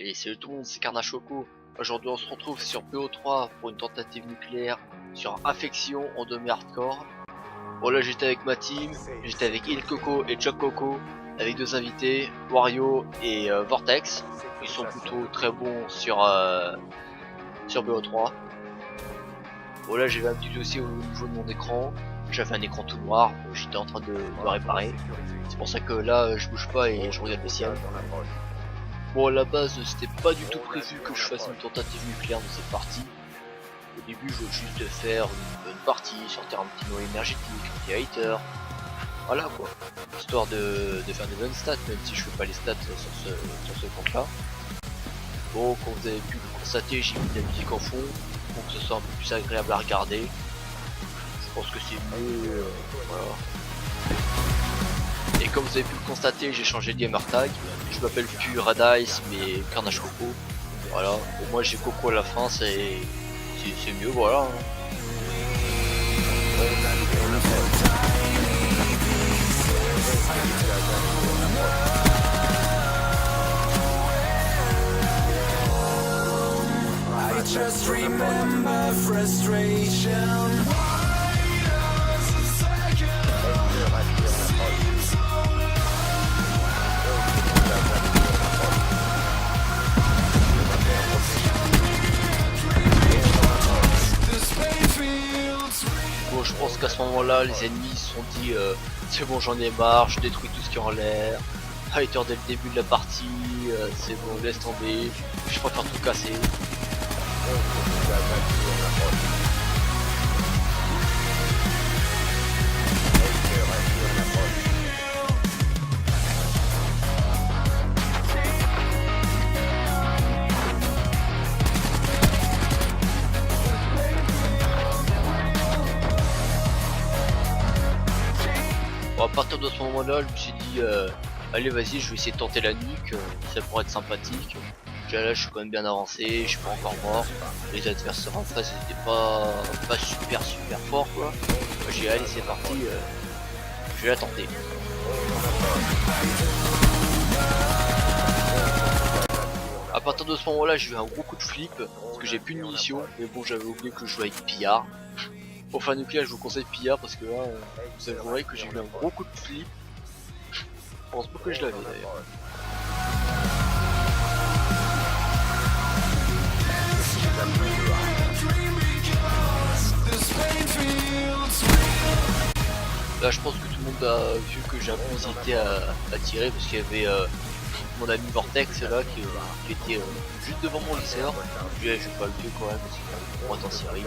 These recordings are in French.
Et salut tout le monde, c'est Carnachoco. Aujourd'hui on se retrouve sur BO3 pour une tentative nucléaire sur Infection en demi-hardcore. Bon là j'étais avec ma team, j'étais avec Il Coco et Chuck Coco, avec deux invités, Wario et Vortex. Ils sont plutôt très bons sur BO3. Bon là j'ai eu un petit souci au niveau de mon écran. J'avais un écran tout noir, j'étais en train de le réparer. C'est pour ça que là je bouge pas et je regarde le ciel. Bon à la base c'était pas du tout prévu que je fasse une tentative nucléaire dans cette partie. Au début je voulais juste faire une bonne partie, sortir un petit noyau énergétique, un petit hater. Voilà quoi. Histoire de faire des bonnes stats, même si je fais pas les stats sur ce compte là. Bon, comme vous avez pu le constater, j'ai mis de la musique en fond pour que ce soit un peu plus agréable à regarder. Je pense que c'est mieux, voilà. Et comme vous avez pu le constater, j'ai changé de gamer tag. Je m'appelle plus Radice mais Carnage Coco. Voilà, au moins j'ai Coco à la fin, c'est mieux, voilà. I just remember frustration. Bon, je pense qu'à ce moment-là, les ennemis se sont dit c'est bon, j'en ai marre, je détruis tout ce qui est en l'air. Hater dès le début de la partie, c'est bon, laisse tomber, je préfère tout casser. Bon, à partir de ce moment-là, je me suis dit allez vas-y, je vais essayer de tenter la nuque, ça pourrait être sympathique. Déjà là je suis quand même bien avancé, je suis pas encore mort. Les adversaires en face n'étaient pas super forts quoi. J'ai dit allez c'est parti, je vais la tenter. À partir de ce moment-là j'ai eu un gros coup de flip parce que j'ai plus de munitions, mais bon j'avais oublié que je jouais avec Pillard. Pour faire nucléaire je vous conseille Pillard parce que là vous avouerez que j'ai eu un gros coup de flip. Je pense pas que je l'avais d'ailleurs. Là je pense que tout le monde a vu que j'ai un peu hésité à tirer parce qu'il y avait mon ami Vortex là qui était juste devant mon lisseur. Je vais pas le tuer quand même parce qu'il pourrait être en série.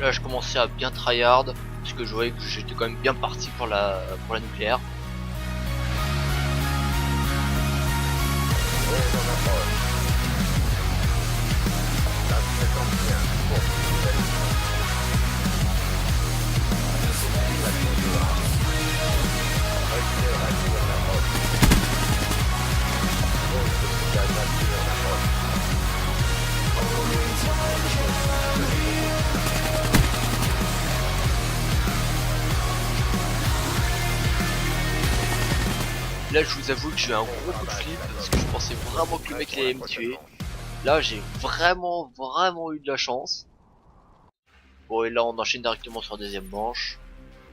Là je commençais à bien tryhard parce que je voyais que j'étais quand même bien parti pour la nucléaire. Là je vous avoue que j'ai eu un gros coup de flip parce que je pensais vraiment que le mec allait me tuer. Là j'ai vraiment eu de la chance. Bon et là on enchaîne directement sur la deuxième manche.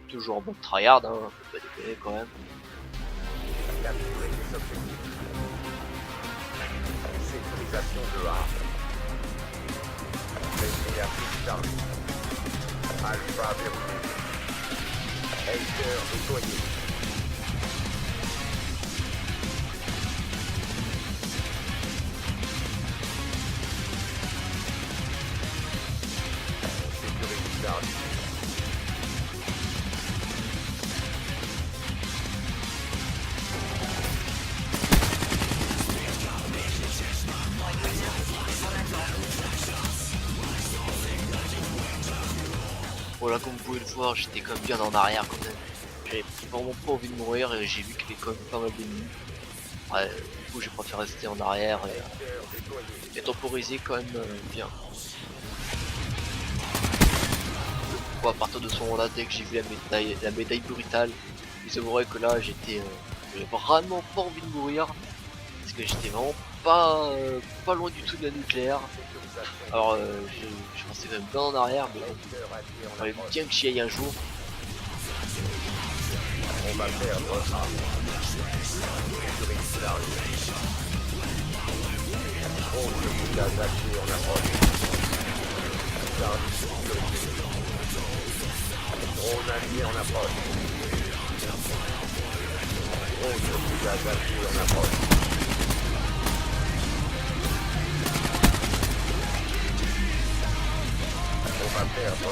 Toujours en mode tryhard, hein, faut pas déconner quand même. Sécurisation de A. Alpha verrouillé. Hater nettoyé. Sécurité chargée. Voilà, comme vous pouvez le voir, j'étais quand même bien en arrière quand même. J'avais vraiment pas envie de mourir et j'ai vu qu'il y avait quand même pas mal d'ennemis. Ouais, du coup j'ai préféré rester en arrière et temporiser quand même bien. Bon, à partir de ce moment-là, dès que j'ai vu la médaille brutale, vous avouerez que là j'avais vraiment pas envie de mourir. Parce que j'étais vraiment pas loin du tout de la nucléaire. Alors je pensais quand même bien en arrière, mais il fallait bien que j'y aille un jour. On va perdre. Drone de brouillage allié en approche. Service de sécurité. Drone allié en approche. Drone de brouillage allié en approche. On va perdre.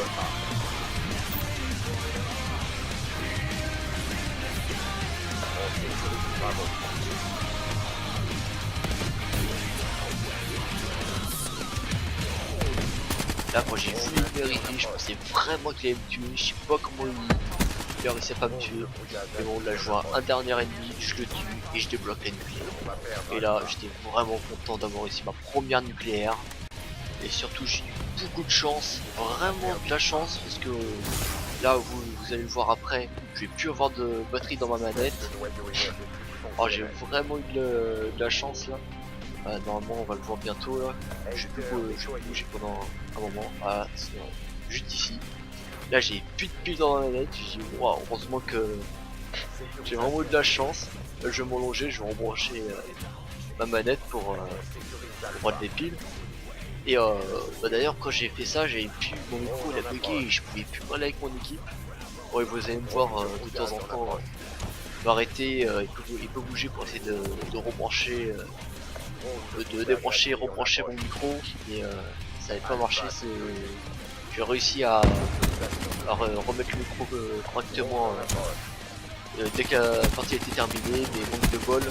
On sécurise Bravo. Là quand j'ai vu le vérité, je pensais vraiment qu'il allait me tuer, je sais pas comment il a réussi à pas me tuer. Mais bon là je vois un dernier ennemi, je le tue et je débloque la nucléaire. Et là j'étais vraiment content d'avoir réussi ma première nucléaire. Et surtout j'ai eu beaucoup de chance, vraiment de la chance, parce que là vous allez le voir après, je vais plus avoir de batterie dans ma manette. Oh, j'ai vraiment eu de la chance là. Normalement on va le voir bientôt là. Je vais bouger pendant un moment. Voilà, c'est juste ici. Là j'ai plus de piles dans ma manette. J'ai dit waouh, heureusement que j'ai vraiment eu de la chance. Là, je vais m'allonger, je vais rebrancher ma manette pour prendre des piles. Et d'ailleurs quand j'ai fait ça, j'avais plus mon micro, il a bugué et je pouvais plus parler avec mon équipe. Bon, et vous allez me voir de temps en temps m'arrêter, il peut bouger pour essayer de rebrancher, de débrancher, rebrancher mon micro, mais ça n'avait pas marché. J'ai réussi à remettre le micro correctement dès que la partie était terminée, mais manque de bol,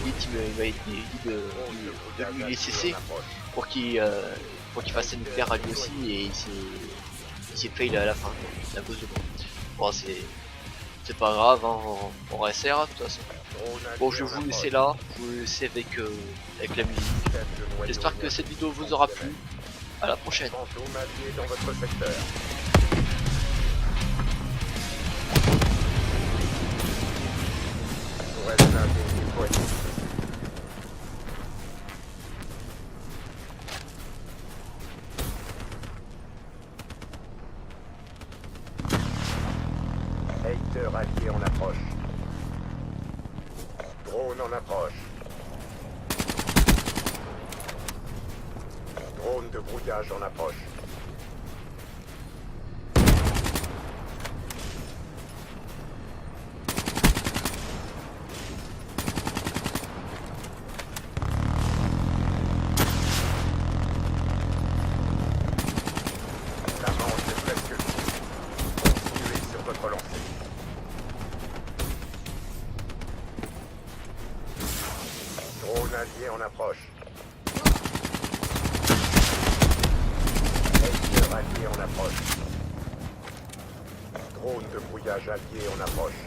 il m'a dit de lui laisser cesser pour qu'il fasse sa nucléaire à lui aussi, et il s'est fail à la fin à cause de moi. Bon, c'est pas grave, hein, on réessayera de toute façon. Bon, je vais vous laisser là, je vous laisser avec la musique. J'espère que cette vidéo vous aura plu. À la prochaine. Fantôme allié dans votre secteur. Tourelle blindée déployée. Hater allié en approche. Drone en approche. Drone de brouillage en approche. La manche est presque vide. Continuez sur votre lancée. Drone allié en approche. Hater allié en approche. Drone de brouillage allié en approche.